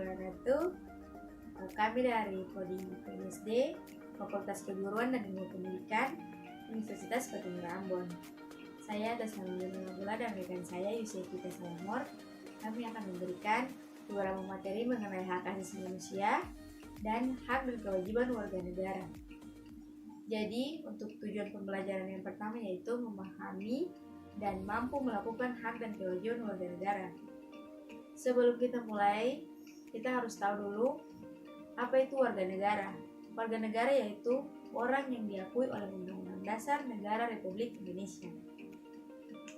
wabarakatuh. Kami dari Prodi PNSD, Fakultas Keguruan dan Ilmu Pendidikan, Universitas Patimura Ambon. Saya atas nama Yuna Nabila dan rekan saya Yusiakita Salamor. Kami akan memberikan beberapa materi mengenai hak asasi manusia dan hak dan kewajiban warga negara. Jadi, untuk tujuan pembelajaran yang pertama yaitu memahami dan mampu melakukan hak dan kewajiban warga negara. Sebelum kita mulai, kita harus tahu dulu apa itu warga negara. Warga negara yaitu orang yang diakui oleh Undang-Undang Dasar Negara Republik Indonesia.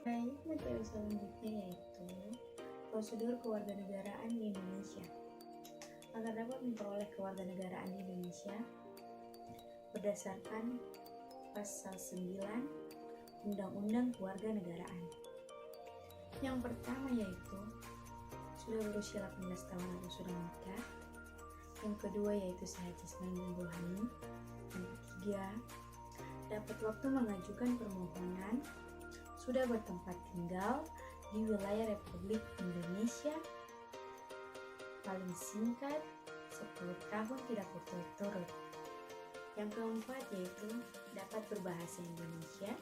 Baik, materi selanjutnya yaitu prosedur kewarganegaraan di Indonesia. Agar dapat memperoleh kewarganegaraan di Indonesia berdasarkan pasal 9 Undang-Undang Kewarganegaraan. Yang pertama yaitu sudah berusia 18 tahun atau sudah menikah. Yang kedua yaitu sehat jasmani dan rohani. Yang ketiga, dapat waktu mengajukan permohonan, sudah bertempat tinggal di wilayah Republik Indonesia paling singkat 10 tahun tidak berturut-turut. Yang keempat yaitu dapat berbahasa Indonesia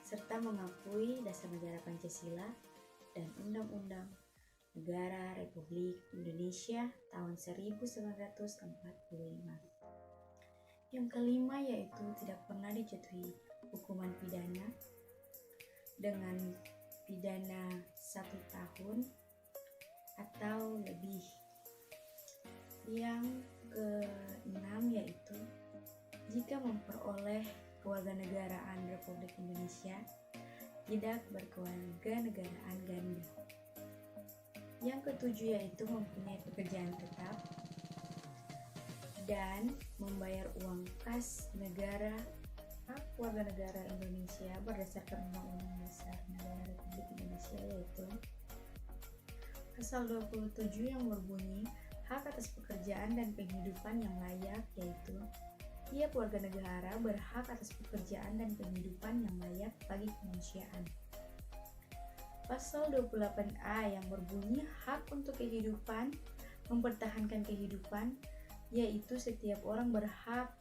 serta mengakui dasar negara Pancasila dan Undang-Undang Negara Republik Indonesia tahun 1945. Yang kelima yaitu tidak pernah dijatuhi hukuman pidana dengan pidana 1 tahun atau lebih. Yang keenam yaitu jika memperoleh kewarganegaraan Republik Indonesia tidak berkewarganegaraan ganda. Yang ketujuh yaitu mempunyai pekerjaan tetap dan membayar uang kas negara hak warga negara Indonesia berdasarkan Undang-Undang Dasar Negara Republik Indonesia yaitu pasal 27 yang berbunyi hak atas pekerjaan dan penghidupan yang layak, yaitu tiap warga negara berhak atas pekerjaan dan penghidupan yang layak bagi kemanusiaan. Pasal 28A yang berbunyi hak untuk kehidupan, mempertahankan kehidupan, yaitu setiap orang berhak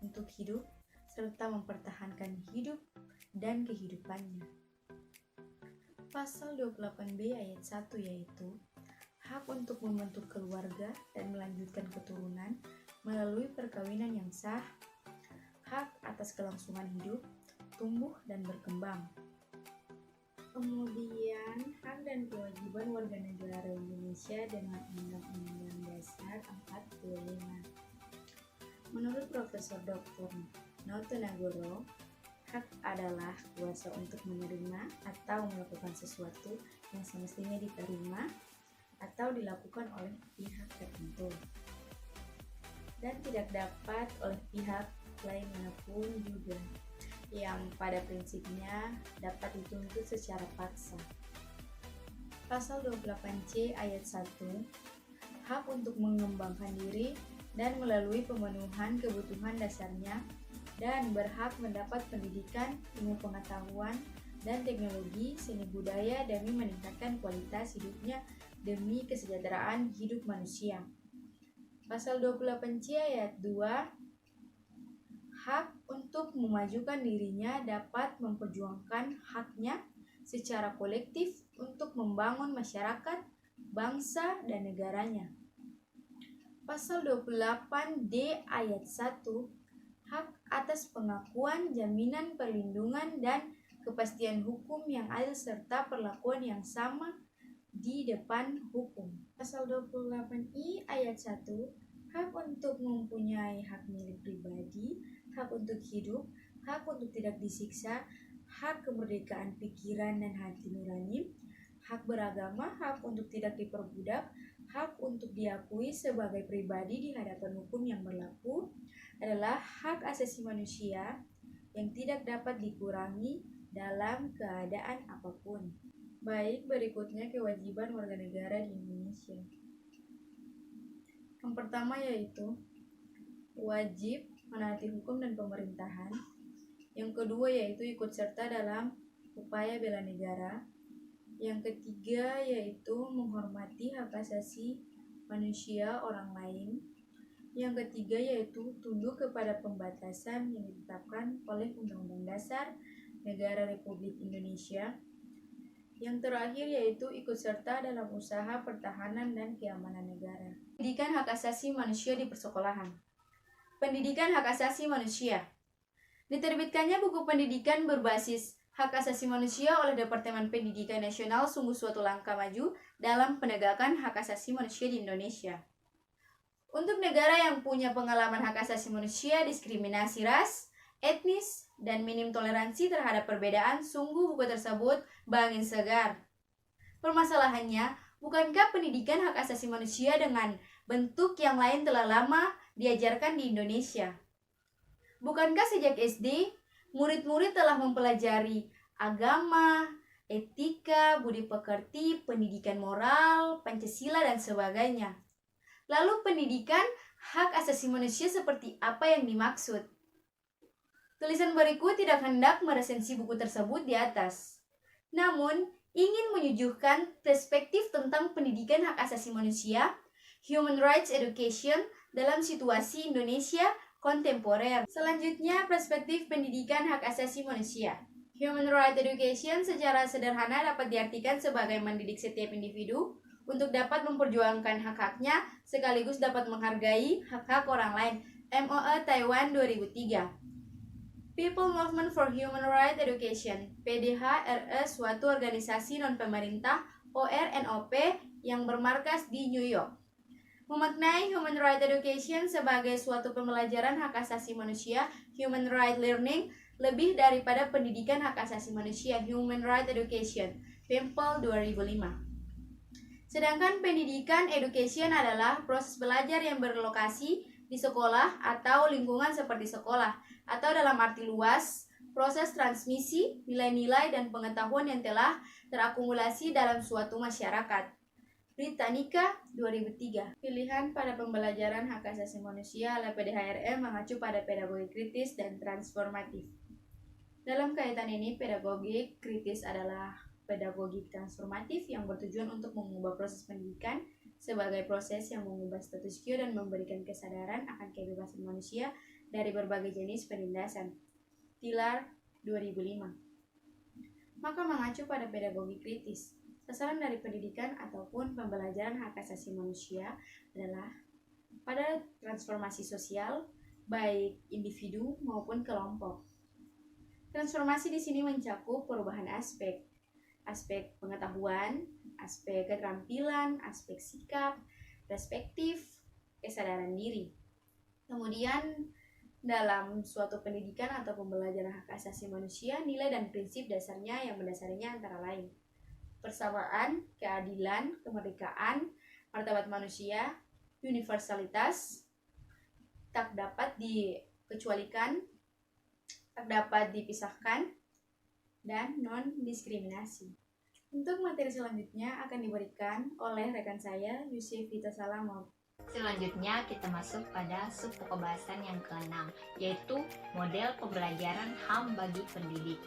untuk hidup serta mempertahankan hidup dan kehidupannya. Pasal 28B ayat 1 yaitu hak untuk membentuk keluarga dan melanjutkan keturunan melalui perkawinan yang sah, hak atas kelangsungan hidup, tumbuh dan berkembang. Kemudian, hak dan kewajiban warga negara Indonesia dengan Undang-Undang Dasar 45. Menurut Profesor Dr. Noto Nagoro, hak adalah kuasa untuk menerima atau melakukan sesuatu yang semestinya diterima atau dilakukan oleh pihak tertentu dan tidak dapat oleh pihak lain manapun juga, yang pada prinsipnya dapat dituntut secara paksa. Pasal 28C ayat 1, hak untuk mengembangkan diri dan melalui pemenuhan kebutuhan dasarnya dan berhak mendapat pendidikan, ilmu pengetahuan, dan teknologi seni budaya demi meningkatkan kualitas hidupnya demi kesejahteraan hidup manusia. Pasal 28C ayat 2, hak untuk memajukan dirinya dapat memperjuangkan haknya secara kolektif untuk membangun masyarakat, bangsa, dan negaranya. Pasal 28D ayat 1, hak atas pengakuan, jaminan perlindungan, dan kepastian hukum yang adil serta perlakuan yang sama di depan hukum. Pasal 28I ayat 1, hak untuk mempunyai hak milik pribadi, hak untuk hidup, hak untuk tidak disiksa, hak kemerdekaan pikiran dan hati nurani, hak beragama, hak untuk tidak diperbudak, hak untuk diakui sebagai pribadi di hadapan hukum yang berlaku adalah hak asasi manusia yang tidak dapat dikurangi dalam keadaan apapun. Baik, berikutnya kewajiban warga negara di Indonesia. Yang pertama yaitu wajib menaati hukum dan pemerintahan. Yang kedua yaitu ikut serta dalam upaya bela negara. Yang ketiga yaitu menghormati hak asasi manusia orang lain. Yang ketiga yaitu tunduk kepada pembatasan yang ditetapkan oleh Undang-Undang Dasar Negara Republik Indonesia. Yang terakhir yaitu ikut serta dalam usaha pertahanan dan keamanan negara. Pendidikan hak asasi manusia di persekolahan. Pendidikan hak asasi manusia. Diterbitkannya buku pendidikan berbasis hak asasi manusia oleh Departemen Pendidikan Nasional sungguh suatu langkah maju dalam penegakan hak asasi manusia di Indonesia. Untuk negara yang punya pengalaman hak asasi manusia, diskriminasi ras, etnis, dan minim toleransi terhadap perbedaan, sungguh buku tersebut berangin segar. Permasalahannya, bukankah pendidikan hak asasi manusia dengan bentuk yang lain telah lama diajarkan di Indonesia? Bukankah sejak SD, murid-murid telah mempelajari agama, etika, budi pekerti, pendidikan moral, Pancasila, dan sebagainya? Lalu pendidikan hak asasi manusia seperti apa yang dimaksud? Tulisan berikut tidak hendak meresensi buku tersebut di atas, namun ingin menyuguhkan perspektif tentang pendidikan hak asasi manusia, human rights education dalam situasi Indonesia kontemporer. Selanjutnya, perspektif pendidikan hak asasi manusia. Human rights education secara sederhana dapat diartikan sebagai mendidik setiap individu untuk dapat memperjuangkan hak-haknya sekaligus dapat menghargai hak-hak orang lain. MOE Taiwan 2003. People Movement for Human Rights Education, PDH-RE, suatu organisasi non-pemerintah ORNOP yang bermarkas di New York. Memaknai Human Rights Education sebagai suatu pembelajaran hak asasi manusia, Human Rights Learning, lebih daripada pendidikan hak asasi manusia, Human Rights Education, PEMPEL 2005. Sedangkan pendidikan education adalah proses belajar yang berlokasi di sekolah atau lingkungan seperti sekolah, atau dalam arti luas, proses transmisi nilai-nilai dan pengetahuan yang telah terakumulasi dalam suatu masyarakat. Britannica 2003. Pilihan pada pembelajaran hak asasi manusia oleh PDHRM mengacu pada pedagogi kritis dan transformatif. Dalam kaitan ini, pedagogi kritis adalah pedagogi transformatif yang bertujuan untuk mengubah proses pendidikan sebagai proses yang mengubah status quo dan memberikan kesadaran akan kebebasan manusia dari berbagai jenis penindasan. Tilar 2005. Maka mengacu pada pedagogi kritis, sasaran dari pendidikan ataupun pembelajaran hak asasi manusia adalah pada transformasi sosial, baik individu maupun kelompok. Transformasi di sini mencakup perubahan aspek pengetahuan, aspek keterampilan, aspek sikap, perspektif, kesadaran diri. Kemudian dalam suatu pendidikan atau pembelajaran hak asasi manusia, nilai dan prinsip dasarnya yang mendasarinya antara lain persamaan, keadilan, kemerdekaan, martabat manusia, universalitas, tak dapat dikecualikan, tak dapat dipisahkan, dan non-diskriminasi. Untuk materi selanjutnya akan diberikan oleh rekan saya, Yusefita Salamov. Selanjutnya kita masuk pada subpokok bahasan yang ke-6, yaitu model pembelajaran HAM bagi pendidik.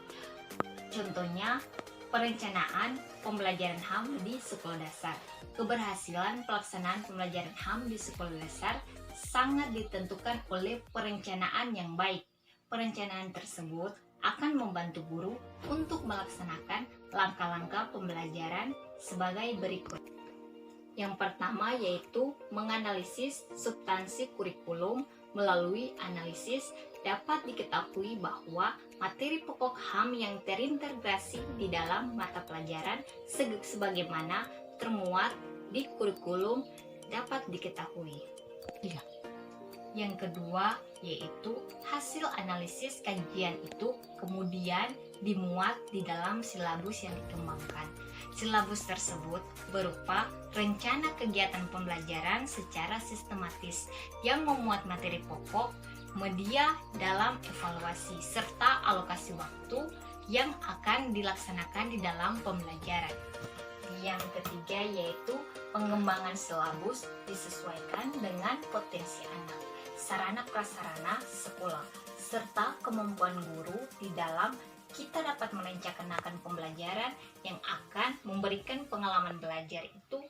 Contohnya, perencanaan pembelajaran HAM di sekolah dasar. Keberhasilan pelaksanaan pembelajaran HAM di sekolah dasar sangat ditentukan oleh perencanaan yang baik. Perencanaan tersebut akan membantu guru untuk melaksanakan langkah-langkah pembelajaran sebagai berikut. Yang pertama yaitu menganalisis substansi kurikulum. Melalui analisis dapat diketahui bahwa materi pokok HAM yang terintegrasi di dalam mata pelajaran sebagaimana termuat di kurikulum dapat diketahui. Yang kedua yaitu hasil analisis kajian itu kemudian dimuat di dalam silabus yang dikembangkan. Silabus tersebut berupa rencana kegiatan pembelajaran secara sistematis yang memuat materi pokok, media dalam evaluasi, serta alokasi waktu yang akan dilaksanakan di dalam pembelajaran. Yang ketiga yaitu pengembangan silabus disesuaikan dengan potensi anak, sarana prasarana sekolah, serta kemampuan guru di dalam kita dapat merencanakan pembelajaran yang akan memberikan pengalaman belajar itu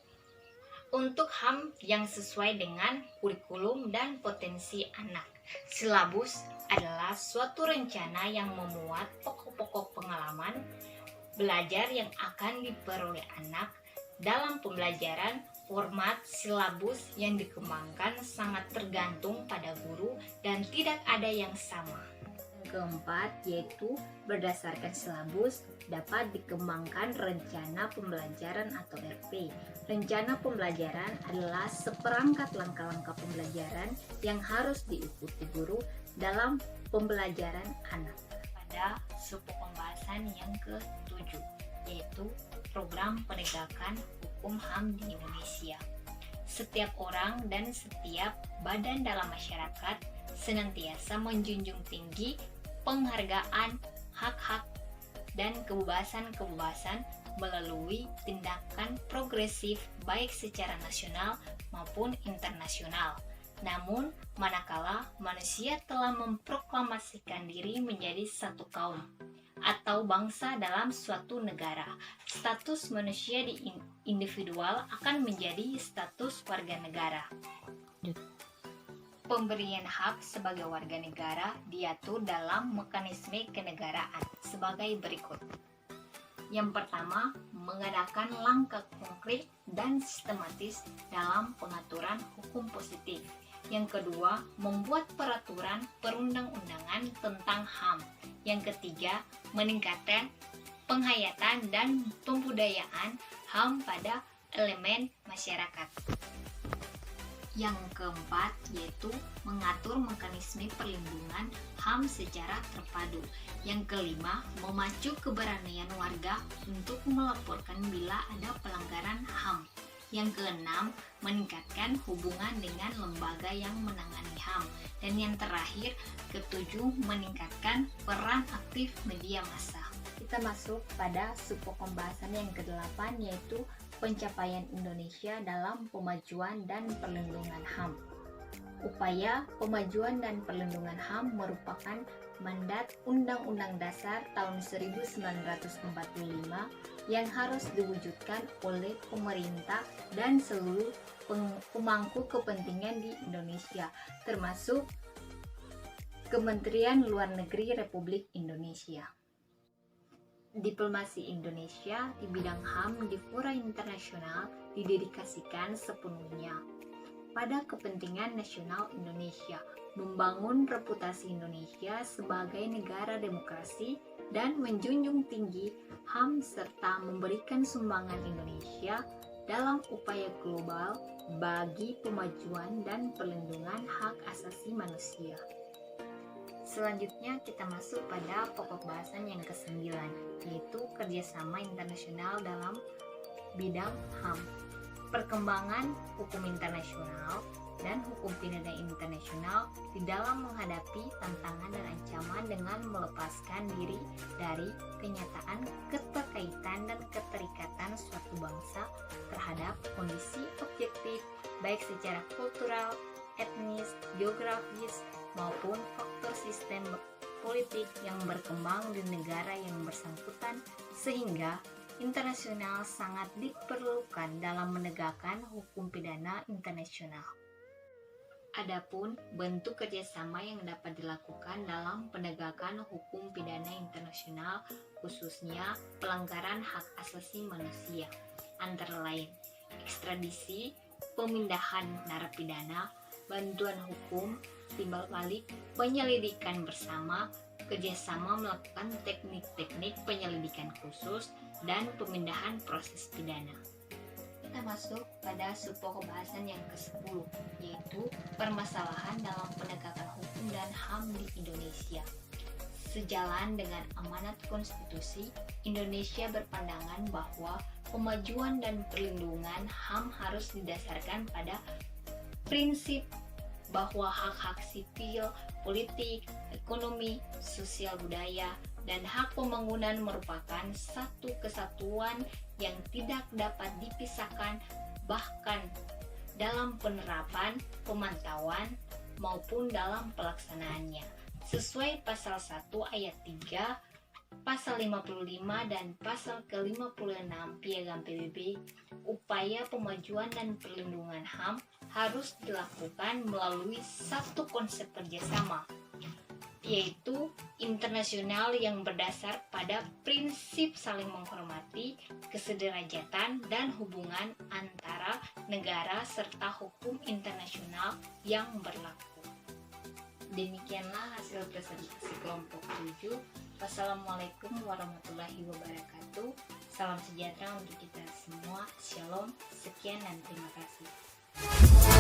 untuk HAM yang sesuai dengan kurikulum dan potensi anak. Silabus adalah suatu rencana yang memuat pokok-pokok pengalaman belajar yang akan diperoleh anak. Dalam pembelajaran, format silabus yang dikembangkan sangat tergantung pada guru dan tidak ada yang sama. Keempat, yaitu berdasarkan silabus dapat dikembangkan rencana pembelajaran atau RP. Rencana pembelajaran adalah seperangkat langkah-langkah pembelajaran yang harus diikuti guru dalam pembelajaran anak. Pada pembahasan yang ke-7, yaitu program penegakan hukum HAM di Indonesia. Setiap orang dan setiap badan dalam masyarakat senantiasa menjunjung tinggi penghargaan hak-hak dan kebebasan-kebebasan melalui tindakan progresif baik secara nasional maupun internasional. Namun, manakala manusia telah memproklamasikan diri menjadi satu kaum atau bangsa dalam suatu negara, status manusia di individual akan menjadi status warga negara. Pemberian hak sebagai warga negara diatur dalam mekanisme kenegaraan sebagai berikut. Yang pertama, mengadakan langkah konkret dan sistematis dalam pengaturan hukum positif. Yang kedua, membuat peraturan perundang-undangan tentang HAM. Yang ketiga, meningkatkan penghayatan dan pembudayaan HAM pada elemen masyarakat. Yang keempat, yaitu mengatur mekanisme perlindungan HAM secara terpadu. Yang kelima, memacu keberanian warga untuk melaporkan bila ada pelanggaran HAM. Yang keenam, meningkatkan hubungan dengan lembaga yang menangani HAM. Dan yang terakhir, ketujuh, meningkatkan peran aktif media massa. Kita masuk pada subpembahasan yang ke-8, yaitu pencapaian Indonesia dalam pemajuan dan perlindungan HAM. Upaya pemajuan dan perlindungan HAM merupakan mandat Undang-Undang Dasar tahun 1945 yang harus diwujudkan oleh pemerintah dan seluruh pemangku kepentingan di Indonesia, termasuk Kementerian Luar Negeri Republik Indonesia. Diplomasi Indonesia di bidang HAM di fora internasional didedikasikan sepenuhnya pada kepentingan nasional Indonesia, membangun reputasi Indonesia sebagai negara demokrasi dan menjunjung tinggi HAM serta memberikan sumbangan Indonesia dalam upaya global bagi pemajuan dan perlindungan hak asasi manusia. Selanjutnya kita masuk pada pokok bahasan yang ke-9, yaitu kerjasama internasional dalam bidang HAM. Perkembangan hukum internasional dan hukum pidana internasional di dalam menghadapi tantangan dan ancaman dengan melepaskan diri dari kenyataan keterkaitan dan keterikatan suatu bangsa terhadap kondisi objektif baik secara kultural, etnis, geografis, maupun faktor sistem politik yang berkembang di negara yang bersangkutan, sehingga internasional sangat diperlukan dalam menegakkan hukum pidana internasional. Adapun bentuk kerjasama yang dapat dilakukan dalam penegakan hukum pidana internasional, khususnya pelanggaran hak asasi manusia, antara lain ekstradisi, pemindahan narapidana, bantuan hukum, timbal balik, penyelidikan bersama, kerjasama melakukan teknik-teknik penyelidikan khusus, dan pemindahan proses pidana. Kita masuk pada subpokok bahasan yang ke-10, yaitu permasalahan dalam penegakan hukum dan HAM di Indonesia. Sejalan dengan amanat konstitusi, Indonesia berpandangan bahwa pemajuan dan perlindungan HAM harus didasarkan pada prinsip bahwa hak-hak sipil, politik, ekonomi, sosial budaya, dan hak pembangunan merupakan satu kesatuan yang tidak dapat dipisahkan, bahkan dalam penerapan, pemantauan, maupun dalam pelaksanaannya. Sesuai pasal 1 ayat 3 Pasal 55 dan Pasal ke-56 Piagam PBB, upaya pemajuan dan perlindungan HAM harus dilakukan melalui satu konsep kerjasama, yaitu internasional yang berdasar pada prinsip saling menghormati, kesederajatan, dan hubungan antara negara serta hukum internasional yang berlaku. Demikianlah hasil presentasi kelompok 7. Wassalamualaikum warahmatullahi wabarakatuh. Salam sejahtera untuk kita semua. Shalom. Sekian dan terima kasih.